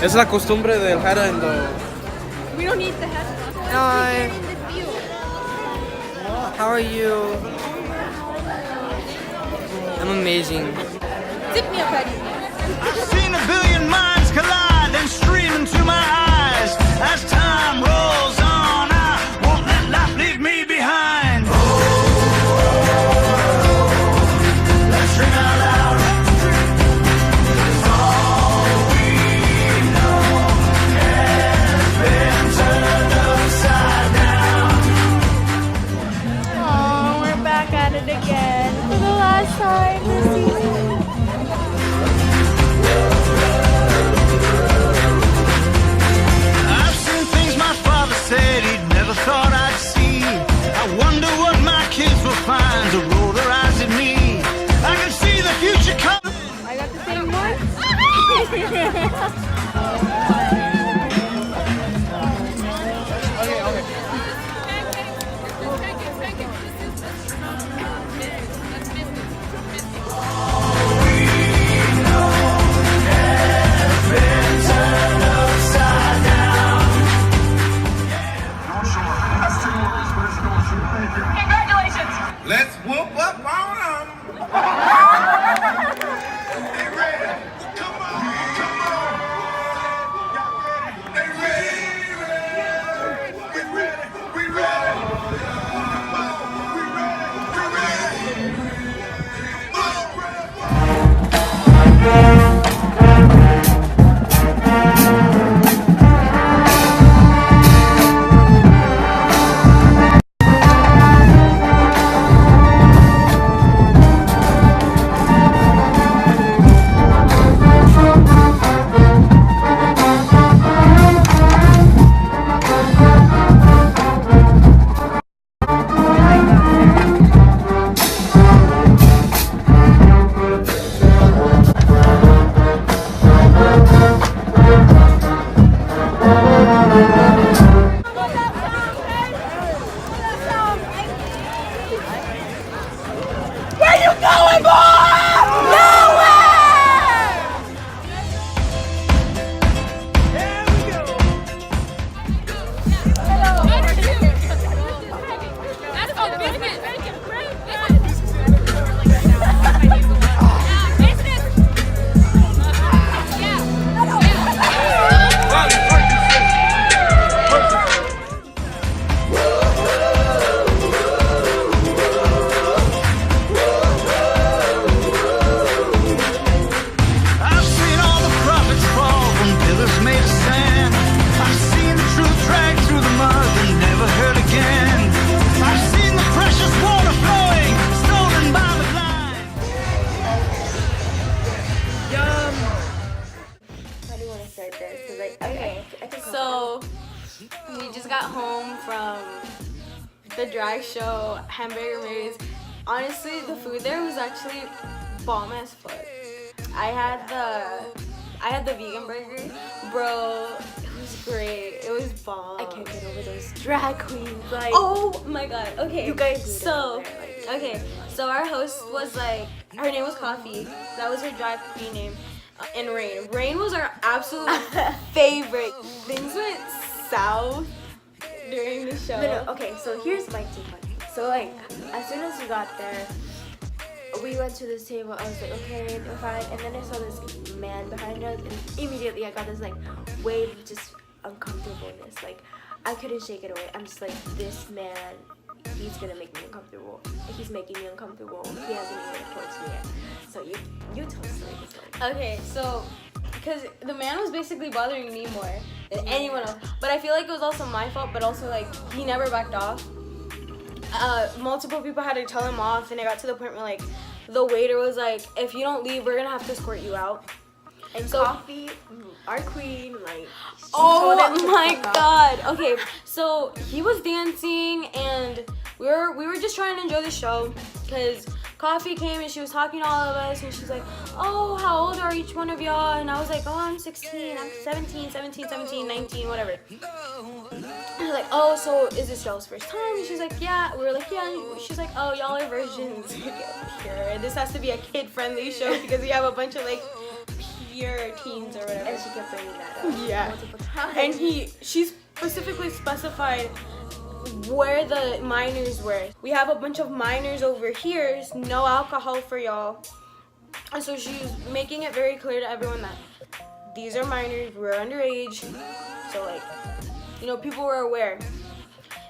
Es la costumbre del Jara en the... We don't need the head. Hi. How are you? I'm amazing. Tip me a petty. I've seen a billion minds collide and stream into my eyes. As time rolls on, I won't let life leave me behind. Let's dream out loud. 'Cause all we know has been turned upside down. Oh, we're back at it again for the last time this season. I've seen things my father said he'd never thought I'd see. I wonder what my kids will find to roll their eyes at me. I can see the future coming. I got the same one. Let's whoop up on them. They ready? Come on, come on. They ready? We ready? We ready? Come on, we ready? We ready? I've seen all the prophets fall when pillars made of sand. I've seen the truth dragged through the mud and never heard again. I've seen the precious water flowing, stolen by the blind. How do you want to start this? 'Cause, like, okay. So we just got home from the drag show, Hamburger Mary's. Honestly, the food there was actually bomb as fuck. I had the vegan burger, bro. It was great. It was bomb. I can't get over those drag queens. Like, Oh my god. Okay. you guys need So it over there, like- okay. So our host was like, her name was Coffee. That was her drag queen name. And Rain. Rain was our absolute favorite. Things went south during the show. No, okay, so here's my take on it. So, like, as soon as we got there, we went to this table. I was like, okay, we're fine. And then I saw this man behind us, and immediately I got this, like, wave of just uncomfortableness. Like, I couldn't shake it away. I'm just like, this man, he's gonna make me uncomfortable. He's making me uncomfortable. He hasn't even approached me yet. So, you tell us the story. Okay, so because the man was basically bothering me more than anyone else, but I feel like it was also my fault. But also, like, he never backed off. Multiple people had to tell him off, and it got to the point where, like, the waiter was like, if you don't leave, we're gonna have to escort you out. And So- Coffee, our queen, like, she Oh told them to my fuck off. god. Okay, so he was dancing, and we were just trying to enjoy the show, because Coffee came and she was talking to all of us, and she's like, oh, how old are each one of y'all? And I was like, oh, I'm 16, I'm 17, 19, whatever. I was like, oh, so is this y'all's first time? And she's like, yeah. We were like, yeah. And she's like, oh, y'all are virgins. Get pure. This has to be a kid-friendly show because we have a bunch of, like, pure teens or whatever. And she kept bringing that up. Yeah. Multiple times. And she specifically specified where the minors were. We have a bunch of minors over here, no alcohol for y'all. And so she was making it very clear to everyone that these are minors, we're underage. So like, you know, people were aware.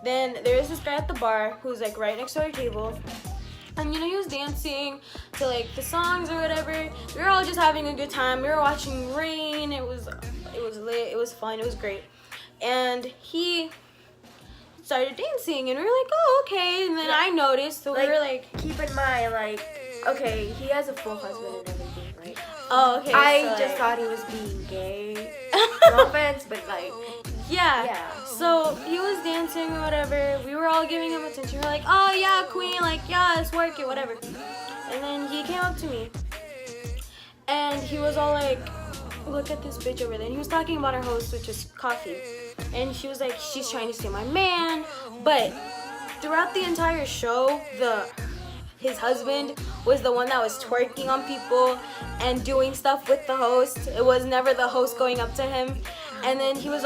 Then there's this guy at the bar who's like right next to our table. And you know, he was dancing to like the songs or whatever. We were all just having a good time. We were watching rain. It was lit. It was fun. It was great. And he started dancing, and we were like, oh, okay. And then I noticed, so we were like, keep in mind, like, okay, he has a full husband and everything, right? oh, okay. I so, just like, thought he was being gay. No offense, but like, yeah. Yeah. So he was dancing or whatever. We were all giving him attention. We were like, oh yeah, queen, like yeah, let's work it, whatever. And then he came up to me, and he was all like, look at this bitch over there. And he was talking about our host, which is Coffee. And she was like, she's trying to steal my man. But throughout the entire show, his husband was the one that was twerking on people and doing stuff with the host. It was never the host going up to him. And then she was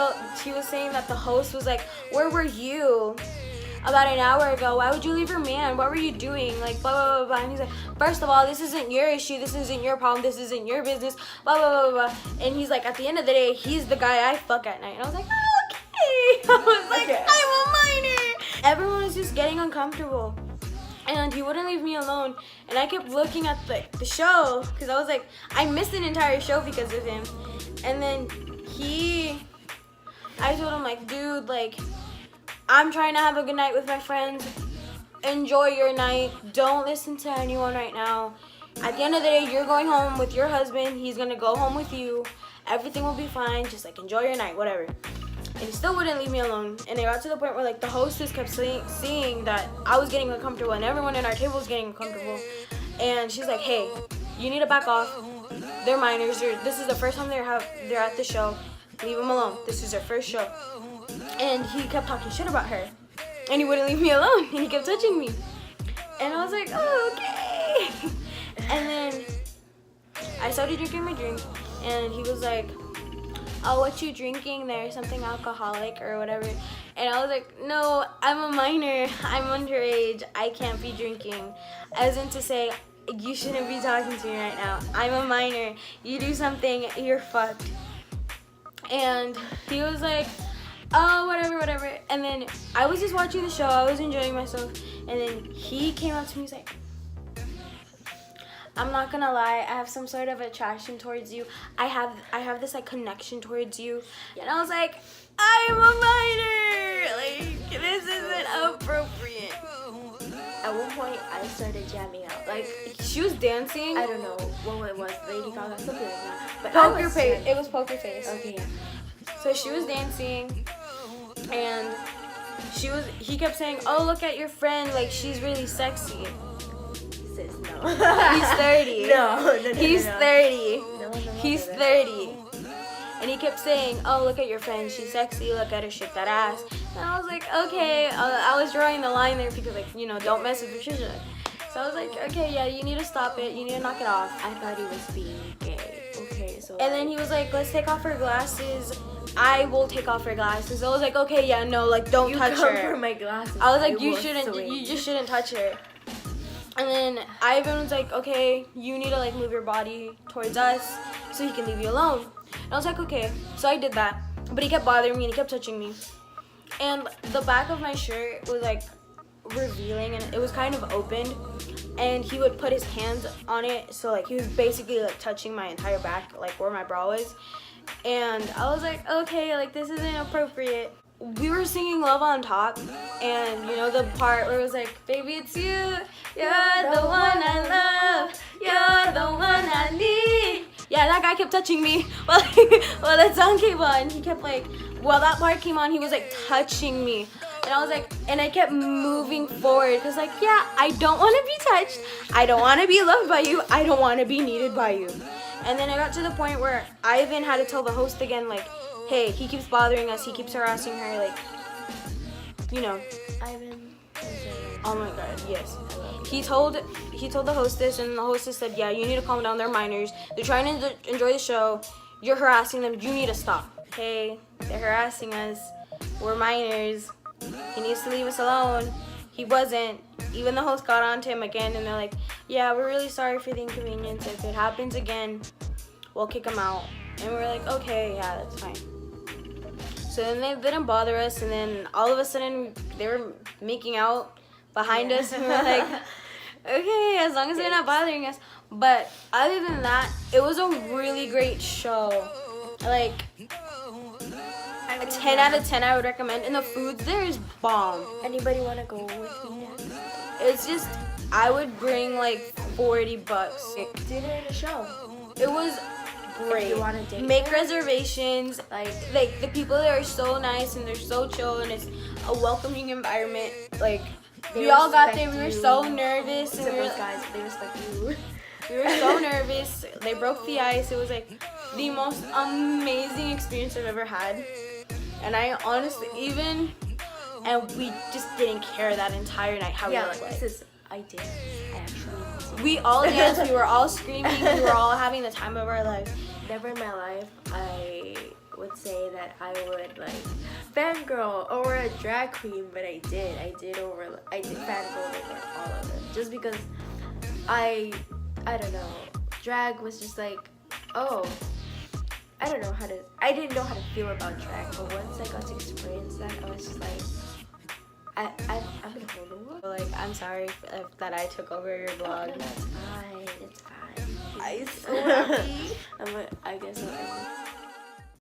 saying that the host was like, where were you about an hour ago? Why would you leave your man? What were you doing? Like, blah, blah, blah, blah. And he's like, first of all, this isn't your issue. This isn't your problem. This isn't your business. Blah, blah, blah, blah. And he's like, at the end of the day, he's the guy I fuck at night. And I was like, oh, okay. I was like, Okay. I'm a minor. Everyone was just getting uncomfortable. And he wouldn't leave me alone. And I kept looking at the show, because I was like, I missed an entire show because of him. And then I told him, like, dude, like, I'm trying to have a good night with my friends. Enjoy your night. Don't listen to anyone right now. At the end of the day, you're going home with your husband. He's going to go home with you. Everything will be fine. Just, like, enjoy your night, whatever. And he still wouldn't leave me alone. And it got to the point where, like, the hostess kept seeing that I was getting uncomfortable and everyone in our table was getting uncomfortable. And she's like, hey, you need to back off. They're minors. This is the first time they're at the show. Leave them alone. This is their first show. And he kept talking shit about her. And he wouldn't leave me alone. And he kept touching me. And I was like, oh, okay. And then I started drinking my drink. And he was like, oh, what you drinking there? Something alcoholic or whatever. And I was like, no, I'm a minor. I'm underage. I can't be drinking. As in to say, you shouldn't be talking to me right now. I'm a minor. You do something, you're fucked. And he was like, oh, whatever. And then I was just watching the show. I was enjoying myself. And then he came up to me. He's like, I'm not gonna lie, I have some sort of attraction towards you. I have this like connection towards you. And I was like, I'm a minor. Like, this isn't appropriate. at one point I started jamming out. Like, She was dancing. I don't know what it was, Lady Gaga, something like that. But Poker face. It was poker face. Okay, yeah. So she was dancing, and he kept saying, oh, look at your friend, like, she's really sexy. Sis, no. He's 30. No. He's 30. No, He's 30. And he kept saying, oh, look at your friend, she's sexy, look at her shake that ass. And I was like, okay. I was drawing the line there because, like, you know, don't mess with Patricia. So I was like, okay, yeah, you need to stop it, you need to knock it off. I thought he was being gay. Okay, so. And then he was like, let's take off her glasses. I will take off her glasses. I was like, okay, yeah, no, like, don't you touch come her. for my glasses. I was like, will swing. you just shouldn't touch her. And then Ivan was like, okay, you need to, like, move your body towards us so he can leave you alone. And I was like, okay. So I did that. But he kept bothering me and he kept touching me. And the back of my shirt was, like, revealing, and it was kind of opened. And he would put his hands on it, so, like, he was basically, like, touching my entire back, like, where my bra was. And I was like, okay, like, this isn't appropriate. We were singing Love on Top, and, you know, the part where it was like, baby, it's you, you're the one I love, you're the one I need. Yeah, that guy kept touching me while that song came on. He kept, like, while that part came on, he was, like, touching me. And I was like, and I kept moving forward, because, like, yeah, I don't want to be touched, I don't want to be loved by you, I don't want to be needed by you. And then I got to the point where Ivan had to tell the host again, like, hey, he keeps bothering us, he keeps harassing her, like, you know. Ivan. Oh my god, yes. He told the hostess, and the hostess said, yeah, you need to calm down, they're minors. They're trying to enjoy the show. you're harassing them. You need to stop. Okay, they're harassing us. We're minors. He needs to leave us alone. He wasn't. Even the host got on to him again, and they're like, yeah, we're really sorry for the inconvenience. If it happens again, we'll kick him out. And we're like, okay, yeah, that's fine. So then they didn't bother us, and then all of a sudden they were making out behind us, and we were like, okay, as long as they're not bothering us. But other than that, it was a really great show. Like, a 10 out of 10 I would recommend. And the food there is bomb. Anybody want to go with me next? It's just, I would bring like $40. Dinner and a show. It was great. you want a date Make there? reservations. Like the people there are so nice and they're so chill, and it's a welcoming environment. Like, we all got there. We were so nervous. And Except we were, those guys, they respect you. we were so nervous. They broke the ice. It was like the most amazing experience I've ever had. And I honestly, and we just didn't care that entire night how we looked like. I danced. I actually We all danced. We were all screaming. We were all having the time of our lives. never in my life I would say that I would like fangirl over a drag queen, but I did fangirl over all of them, just because I don't know, drag was just like, oh, I didn't know how to feel about drag, but once I got to experience that, I was just like, I'm gonna hold it. Like, I'm sorry that I took over your vlog. It's fine. I'm so happy. I guess I'll end